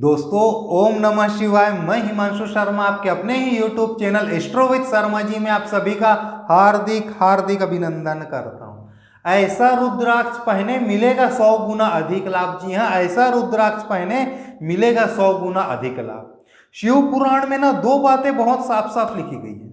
दोस्तों ओम नमः शिवाय। मैं हिमांशु शर्मा आपके अपने ही YouTube channel astro with Sharma ji में आप सभी का हार्दिक हार्दिक अभिनंदन करता हूं। ऐसा रुद्राक्ष पहने मिलेगा 100 गुना अधिक लाभ। जी हाँ, ऐसा रुद्राक्ष पहने मिलेगा 100 गुना अधिक लाभ। शिव पुराण में ना दो बातें बहुत साफ साफ लिखी गई है।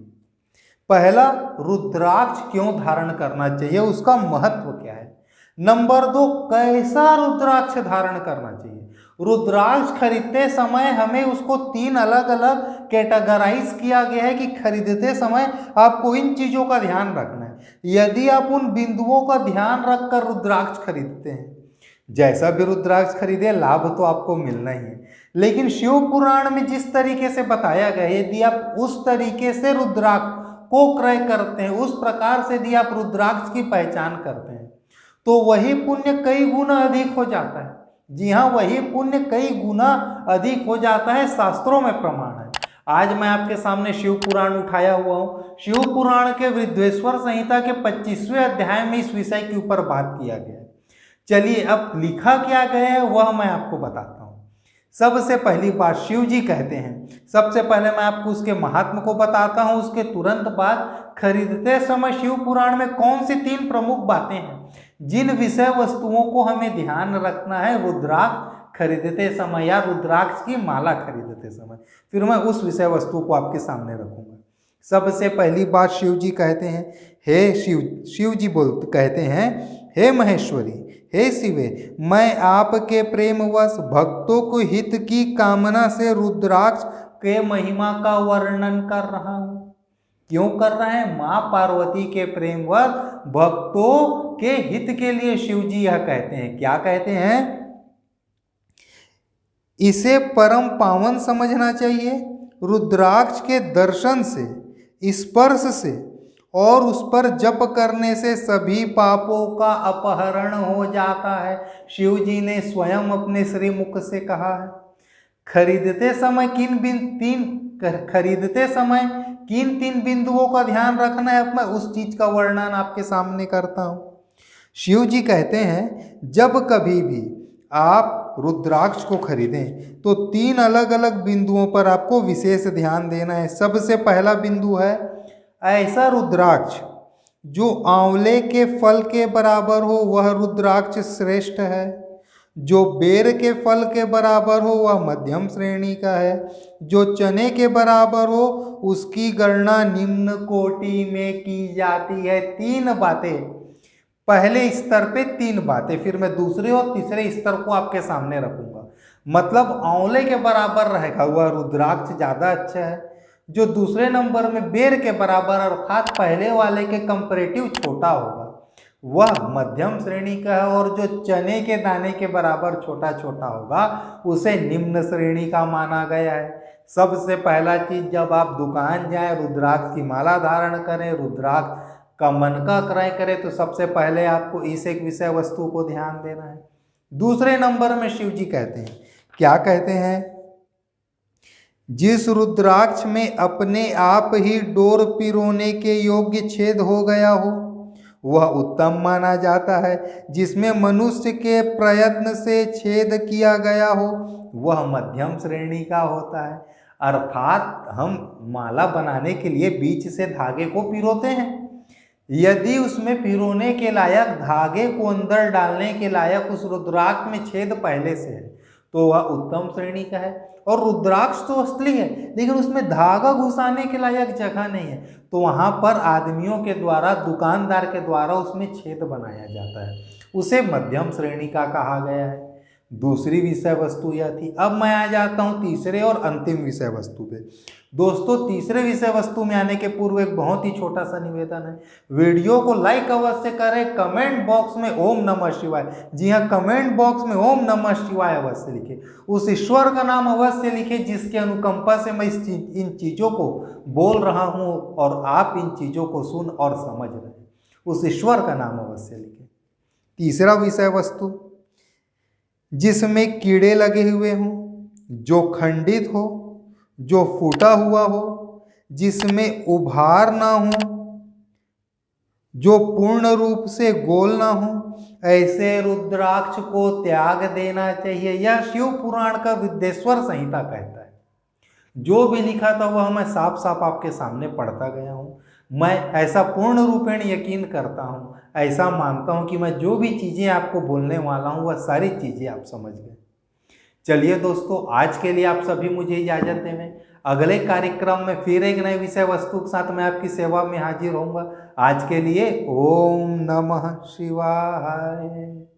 पहला, रुद्राक्ष क्यों धारण करना चाहिए, उसका महत्व क्या है। नंबर 2, कैसा रुद्राक्ष धारण करना चाहिए। रुद्राक्ष खरीदते समय हमें उसको 3 अलग अलग कैटेगराइज किया गया है कि खरीदते समय आपको इन चीजों का ध्यान रखना है। यदि आप उन बिंदुओं का ध्यान रखकर रुद्राक्ष खरीदते हैं, जैसा भी रुद्राक्ष खरीदे लाभ तो आपको मिलना ही है, लेकिन शिव पुराण में जिस तरीके से बताया गया है, यदि आप उस तरीके से रुद्राक्ष को क्रय करते हैं, उस प्रकार से यदि आप रुद्राक्ष की पहचान करते हैं, तो वही पुण्य कई गुना अधिक हो जाता है। जी हाँ, वही पुण्य कई गुना अधिक हो जाता है, शास्त्रों में प्रमाण है। आज मैं आपके सामने शिव पुराण उठाया हुआ हूँ। शिव पुराण के वृद्धेश्वर संहिता के 25वें अध्याय में इस विषय के ऊपर बात किया गया है। चलिए अब लिखा क्या गया है वह मैं आपको बताता हूँ। सबसे पहली बात शिव जी कहते हैं, सबसे पहले मैं आपको उसके महात्म को बताता हूँ, उसके तुरंत बाद खरीदते समय शिव पुराण में कौन सी 3 प्रमुख बातें हैं जिन विषय वस्तुओं को हमें ध्यान रखना है रुद्राक्ष खरीदते समय या रुद्राक्ष की माला खरीदते समय। फिर मैं उस विषय वस्तु को आपके सामने रखूंगा। सबसे पहली बात शिव जी कहते हैं, हे शिव जी कहते हैं, हे महेश्वरी, हे शिवे, मैं आपके प्रेमवश भक्तों को हित की कामना से रुद्राक्ष के महिमा का वर्णन कर रहा हूं। क्यों कर रहे हैं? मां पार्वती के प्रेमवश भक्तों के हित के लिए शिव जी यह कहते हैं। क्या कहते हैं? इसे परम पावन समझना चाहिए। रुद्राक्ष के दर्शन से, स्पर्श से और उस पर जप करने से सभी पापों का अपहरण हो जाता है। शिव जी ने स्वयं अपने श्रीमुख से कहा है। खरीदते समय किन 3 बिंदुओं का ध्यान रखना है, मैं उस चीज का वर्णन आपके सामने करता हूं। शिव जी कहते हैं, जब कभी भी आप रुद्राक्ष को खरीदें तो 3 अलग अलग बिंदुओं पर आपको विशेष ध्यान देना है। सबसे पहला बिंदु है, ऐसा रुद्राक्ष जो आंवले के फल के बराबर हो वह रुद्राक्ष श्रेष्ठ है। जो बेर के फल के बराबर हो वह मध्यम श्रेणी का है। जो चने के बराबर हो उसकी गणना निम्न कोटि में की जाती है। 3 बातें, पहले स्तर पे 3 बातें, फिर मैं दूसरे और तीसरे स्तर को आपके सामने रखूंगा। मतलब आंवले के बराबर रहेगा वह रुद्राक्ष ज्यादा अच्छा है। जो दूसरे नंबर में बेर के बराबर अर्थात पहले वाले के कंपैरेटिव छोटा होगा वह मध्यम श्रेणी का है। और जो चने के दाने के बराबर छोटा छोटा होगा उसे निम्न श्रेणी का माना गया है। सबसे पहला चीज, जब आप दुकान जाएं, रुद्राक्ष की माला धारण करें, रुद्राक्ष का मनका क्रय करें, तो सबसे पहले आपको इस एक विषय वस्तु को ध्यान देना है। दूसरे नंबर में शिव जी कहते हैं, क्या कहते हैं? जिस रुद्राक्ष में अपने आप ही डोर पिरोने के योग्य छेद हो गया हो वह उत्तम माना जाता है। जिसमें मनुष्य के प्रयत्न से छेद किया गया हो वह मध्यम श्रेणी का होता है। अर्थात हम माला बनाने के लिए बीच से धागे को पिरोते हैं, यदि उसमें पिरोने के लायक, धागे को अंदर डालने के लायक उस रुद्राक्ष में छेद पहले से है तो वह उत्तम श्रेणी का है। और रुद्राक्ष तो असली है लेकिन उसमें धागा घुसाने के लायक जगह नहीं है, तो वहां पर आदमियों के द्वारा, दुकानदार के द्वारा उसमें छेद बनाया जाता है, उसे मध्यम श्रेणी का कहा गया है। दूसरी विषय वस्तु यह थी। अब मैं आ जाता हूं तीसरे और अंतिम विषय वस्तु पे। दोस्तों, तीसरे विषय वस्तु में आने के पूर्व एक बहुत ही छोटा सा निवेदन है, वीडियो को लाइक अवश्य करें, कमेंट बॉक्स में ओम नमः शिवाय, जी हाँ, कमेंट बॉक्स में ओम नमः शिवाय अवश्य लिखें। उस ईश्वर का नाम अवश्य लिखें जिसके अनुकंपा से मैं इन चीज़ों को बोल रहा हूँ और आप इन चीज़ों को सुन और समझ रहे हैं। उस ईश्वर का नाम अवश्य लिखें। तीसरा विषय वस्तु, जिसमें कीड़े लगे हुए हों, जो खंडित हो, जो फूटा हुआ हो, जिसमें उभार ना हो, जो पूर्ण रूप से गोल ना हो, ऐसे रुद्राक्ष को त्याग देना चाहिए। यह शिव पुराण का विद्येश्वर संहिता कहता है। जो भी लिखा था वह मैं साफ साफ आपके सामने पढ़ता गया हूँ। मैं ऐसा पूर्ण रूपेण यकीन करता हूँ, ऐसा मानता हूँ कि मैं जो भी चीज़ें आपको बोलने वाला हूँ वह सारी चीज़ें आप समझ गए। चलिए दोस्तों, आज के लिए आप सभी मुझे इजाज़त दें। अगले कार्यक्रम में फिर एक नए विषय वस्तु के साथ मैं आपकी सेवा में हाजिर होऊंगा। आज के लिए ओम नमः शिवाय।